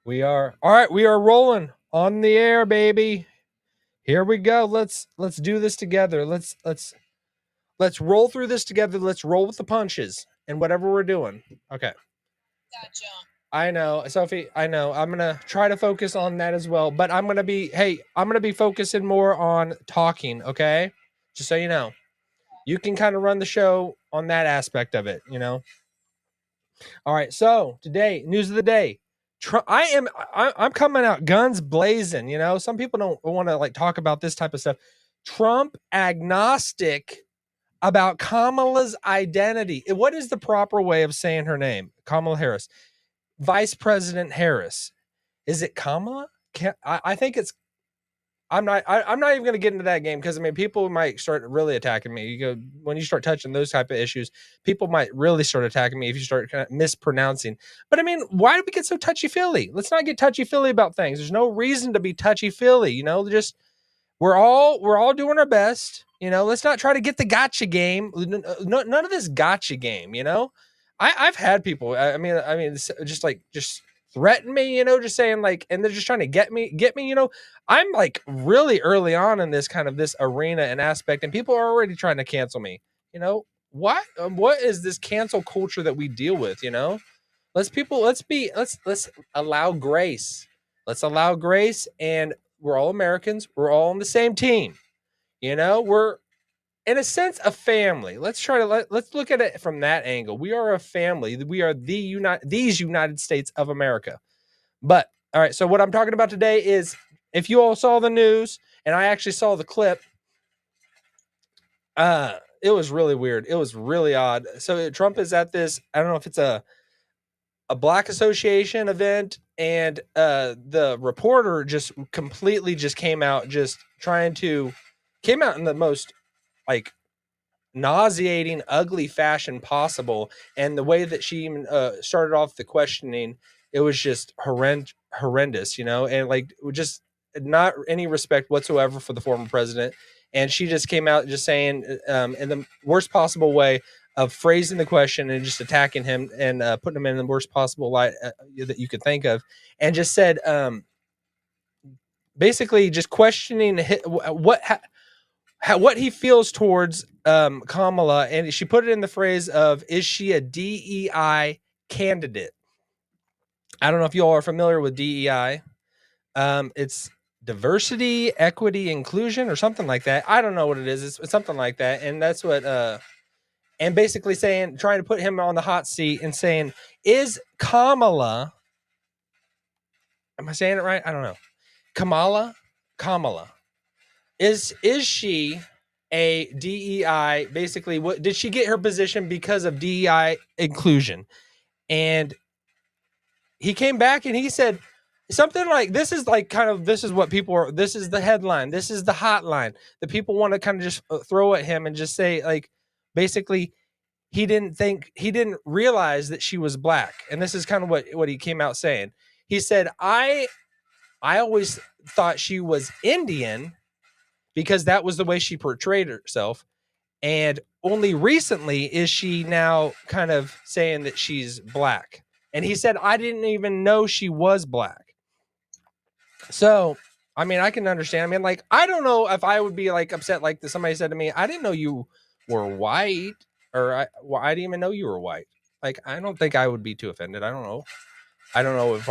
We are all right. We are rolling on the air, baby. Here we go. Let's do this together. Let's roll through this together. Let's roll with the punches and whatever we're doing. Okay. Gotcha. I know, Sophie. I know. I'm gonna try to focus on that as well, but I'm gonna be. Hey, I'm gonna be focusing more on talking. Okay, just so you know, you can kind of run the show on that aspect of it. All right. So today, news of the day. I'm coming out guns blazing. Some people don't want to like talk about this type of stuff. Trump agnostic about Kamala's identity. What is the proper way of saying her name? Kamala Harris. Vice President Harris. Is it Kamala? I think it's. I'm not even going to get into that game because people might start really attacking me. When you start touching those type of issues, people might really start attacking me if you start kind of mispronouncing. But why do we get so touchy feely? Let's not get touchy feely about things. There's no reason to be touchy feely. Just we're all doing our best. Let's not try to get the gotcha game. None of this gotcha game. I've had people. Just threaten me. Just saying like, and they're just trying to get me. I'm like really early on in this arena and aspect, and people are already trying to cancel me. What is this cancel culture that we deal with? Let's allow grace. Let's allow grace, and we're all Americans. We're all on the same team. We're in a sense a family. Let's look at it from that angle. We are a family. We are these United States of America. But all right, so what I'm talking about today is, if you all saw the news, and I actually saw the clip, it was really weird. It was really odd. So Trump is at this, I don't know if it's a Black Association event, and the reporter just completely just came out in the most like nauseating, ugly fashion possible. And the way that she even started off the questioning, it was just horrendous, and like just not any respect whatsoever for the former president. And she just came out just saying, in the worst possible way of phrasing the question and just attacking him and putting him in the worst possible light that you could think of, and just said, basically just questioning what he feels towards Kamala, and she put it in the phrase of, "Is she a DEI candidate?" I don't know if you all are familiar with DEI. It's diversity, equity, inclusion, or something like that. I don't know what it is. It's something like that, and that's what. And basically trying to put him on the hot seat and saying, "Is Kamala? Am I saying it right? I don't know. Kamala. Is she a DEI? Basically, what did she get her position because of DEI inclusion?" And he came back and he said something like, "This is like this is what people are. This is the headline. This is the hotline that people want to kind of just throw at him and just say like, basically." He didn't realize that she was Black, and this is kind of what he came out saying. He said, I always thought she was Indian because that was the way she portrayed herself. And only recently is she now kind of saying that she's Black." And he said, "I didn't even know she was Black." So, I can understand. Like, I don't know if I would be like upset like this. Somebody said to me, "I didn't know you were white," or I didn't even know you were white. Like, I don't think I would be too offended. I don't know. I don't know if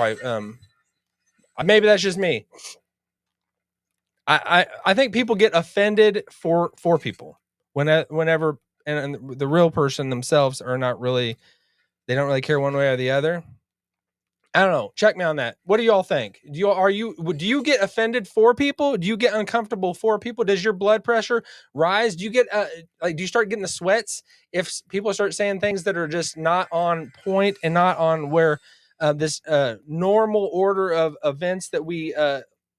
maybe that's just me. I think people get offended for people whenever, and the real person themselves are not really, they don't really care one way or the other. I don't know. Check me on that. What do y'all think? Do you get offended for people? Do you get uncomfortable for people? Does your blood pressure rise? Do you get do you start getting the sweats if people start saying things that are just not on point and not on where this normal order of events that we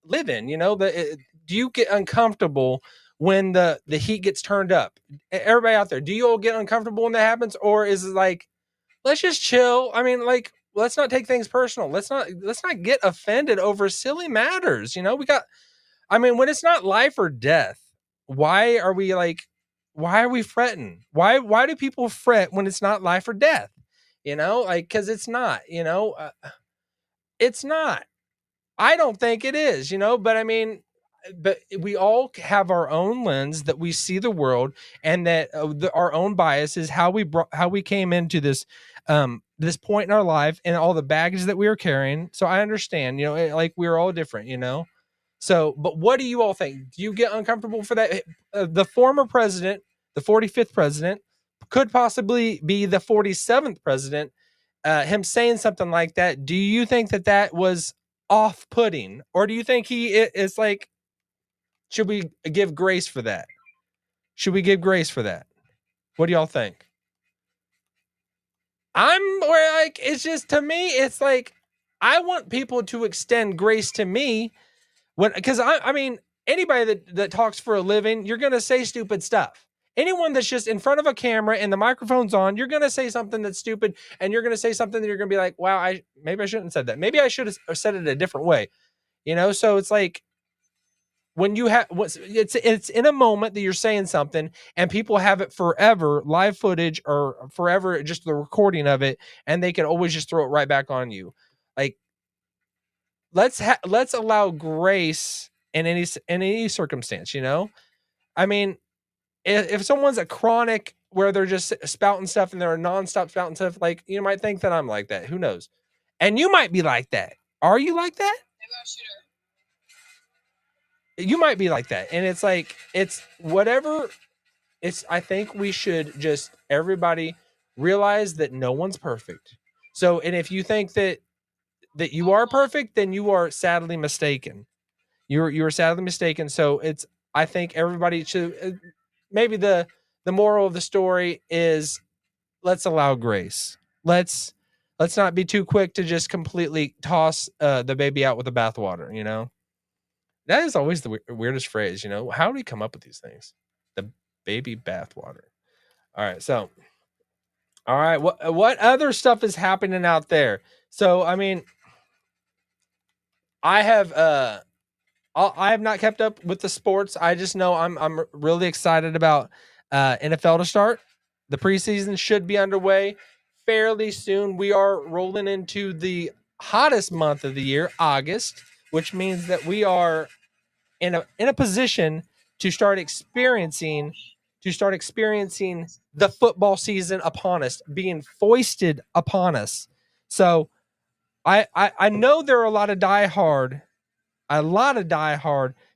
live in? Do you get uncomfortable when the heat gets turned up? Everybody out there, do you all get uncomfortable when that happens, or is it like, let's just chill? Let's not take things personal. Let's not get offended over silly matters. When it's not life or death, why are we fretting? Why do people fret when it's not life or death? Because it's not. It's not. I don't think it is, but I mean, but we all have our own lens that we see the world, and that our own biases, how we came into this point in our life, and all the baggage that we are carrying. So I understand, like we're all different, So, but what do you all think? Do you get uncomfortable for that? The former president, the 45th president, could possibly be the 47th president. Him saying something like that, do you think that was off-putting, or do you think he is like, should we give grace for that? Should we give grace for that? What do y'all think? It's just, to me, it's like, I want people to extend grace to me because I mean, anybody that talks for a living, you're going to say stupid stuff. Anyone that's just in front of a camera and the microphone's on, you're going to say something that's stupid, and you're going to say something that you're going to be like, wow, maybe I shouldn't have said that. Maybe I should have said it a different way. So it's like, when you have it's in a moment that you're saying something, and people have it forever, live footage, or forever just the recording of it, and they can always just throw it right back on you. Like, let's allow grace in any circumstance. I mean, if someone's a chronic where they're just spouting stuff and they're a nonstop spouting stuff, like, you might think that I'm like that. Who knows? And you might be like that. Are you like that? You might be like that. And it's like, it's whatever. I think we should just, everybody realize that no one's perfect. So, and if you think that you are perfect, then you are sadly mistaken. You're sadly mistaken. So I think everybody should, maybe the moral of the story is, let's allow grace. Let's not be too quick to just completely toss the baby out with the bathwater. That is always the weirdest phrase. How do we come up with these things? The baby bathwater. All right, so, all right, what other stuff is happening out there? So, I mean, I have I have not kept up with the sports. I just know I'm really excited about NFL to start. The preseason should be underway fairly soon. We are rolling into the hottest month of the year, August, which means that we are in a position to start experiencing the football season upon us, being foisted upon us. So I know there are a lot of diehard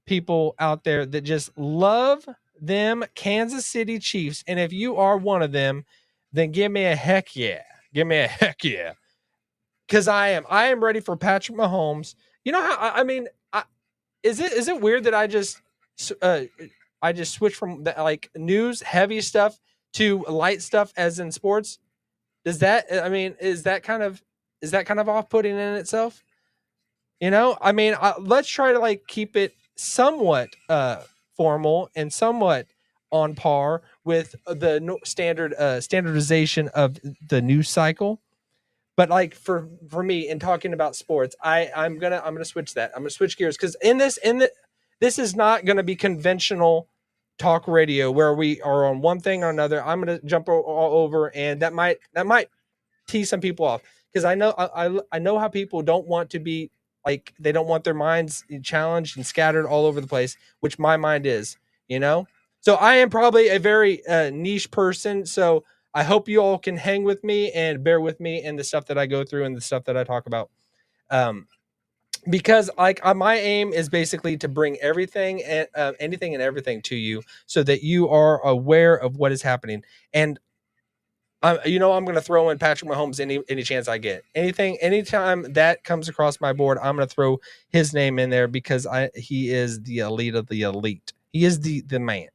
people out there that just love them Kansas City Chiefs. And if you are one of them, then give me a heck yeah. Give me a heck yeah. Because I am ready for Patrick Mahomes. You know how, I mean, is it weird that I just switch from the, like, news heavy stuff to light stuff as in sports? Is that kind of off-putting in itself? I mean, let's try to, like, keep it somewhat formal and somewhat on par with the standardization of the news cycle. But, like, for me, in talking about sports, I'm gonna switch that. I'm gonna switch gears, because this is not gonna be conventional talk radio where we are on one thing or another. I'm gonna jump all over, and that might tee some people off, because I know how people don't want to be, like, they don't want their minds challenged and scattered all over the place, which my mind is. So I am probably a very niche person. So I hope you all can hang with me and bear with me in the stuff that I go through and the stuff that I talk about. Because, like, my aim is basically to bring everything and anything and everything to you, so that you are aware of what is happening. And I'm going to throw in Patrick Mahomes any chance I get. Anytime that comes across my board, I'm going to throw his name in there, because he is the elite of the elite. He is the man.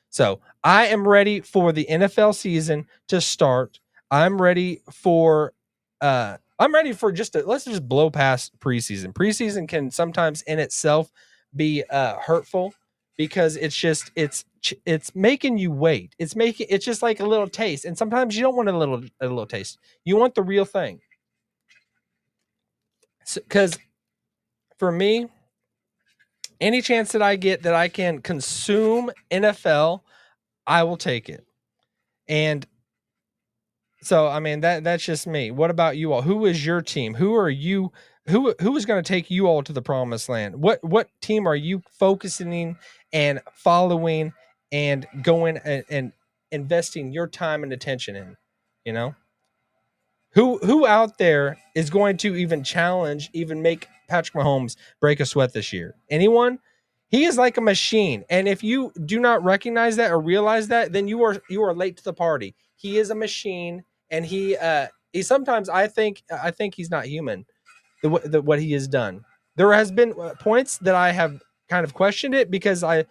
So I am ready for the NFL season to start. I'm ready for let's just blow past preseason. Preseason can sometimes in itself be hurtful, because it's making you wait. It's just like a little taste, and sometimes you don't want a little taste. You want the real thing. Because for me, any chance that I get that I can consume NFL, I will take it. And so, I mean, that's just me. What about you all? Who is your team? Who are you who is going to take you all to the promised land? What team are you focusing and following and going and investing your time and attention in? You know, who out there is going to even challenge, even make Patrick Mahomes break a sweat this year? Anyone? He is like a machine, and if you do not recognize that or realize that, then you are late to the party. He is a machine, and he sometimes I think he's not human. What he has done. There has been points that I have kind of questioned it because I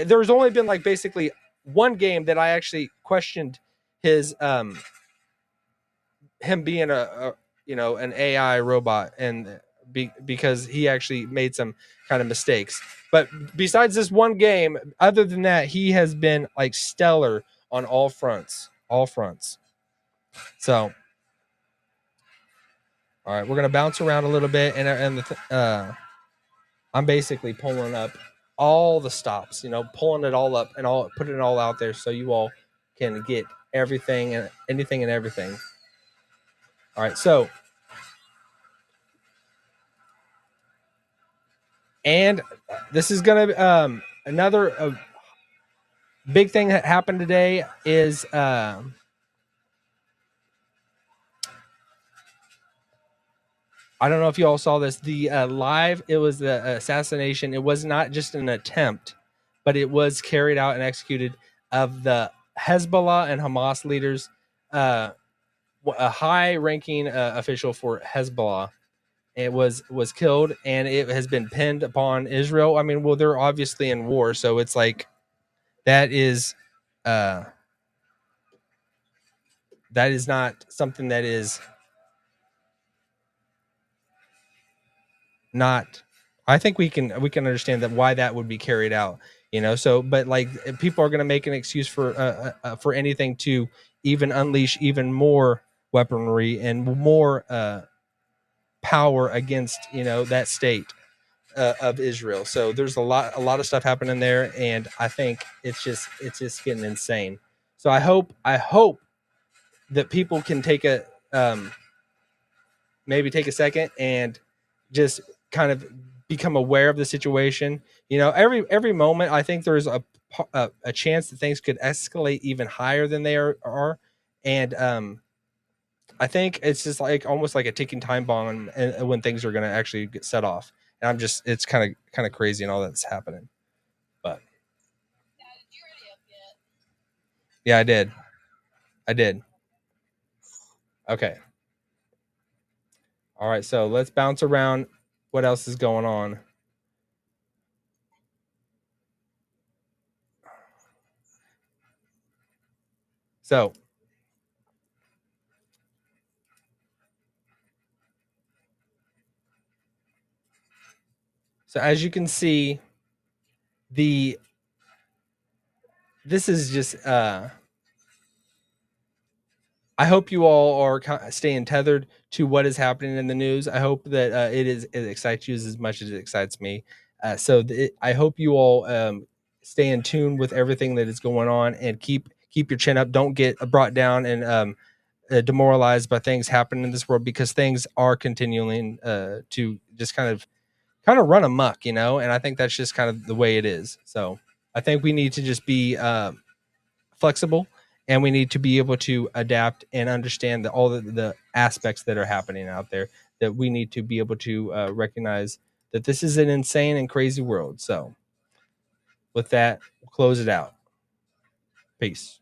there's only been like basically one game that I actually questioned his him being a an AI robot and because he actually made some kind of mistakes. But besides this one game, other than that, he has been like stellar on all fronts, all fronts. So, all right, we're gonna bounce around a little bit, I'm basically pulling up all the stops, pulling it all up and all putting it all out there so you all can get everything and anything and everything. All right, so and this is gonna another big thing that happened today is I don't know if you all saw this. The live, it was the assassination. It was not just an attempt, but it was carried out and executed of the Hezbollah and Hamas leaders. A high-ranking official for Hezbollah, it was killed, and it has been pinned upon Israel. I mean, well, they're obviously in war, so it's like that is not something that is not. I think we can understand that why that would be carried out, so but like people are going to make an excuse for anything to even unleash even more weaponry and more power against that state of Israel. So there's a lot of stuff happening there, and I think it's just getting insane. So I hope that people can take a maybe take a second and just kind of become aware of the situation. Every moment I think there's a chance that things could escalate even higher than they are. And I think it's just like almost like a ticking time bomb and when things are going to actually get set off. And it's kind of crazy and all that's happening. But yeah, I did. Okay. All right. So let's bounce around. What else is going on? So as you can see, this is just I hope you all are staying tethered to what is happening in the news. I hope that it excites you as much as it excites me. I hope you all stay in tune with everything that is going on and keep your chin up. Don't get brought down and demoralized by things happening in this world, because things are continuing to just kind of run amok, and I think that's just kind of the way it is. So I think we need to just be flexible, and we need to be able to adapt and understand all the aspects that are happening out there, that we need to be able to recognize that this is an insane and crazy world. So with that, we'll close it out. Peace.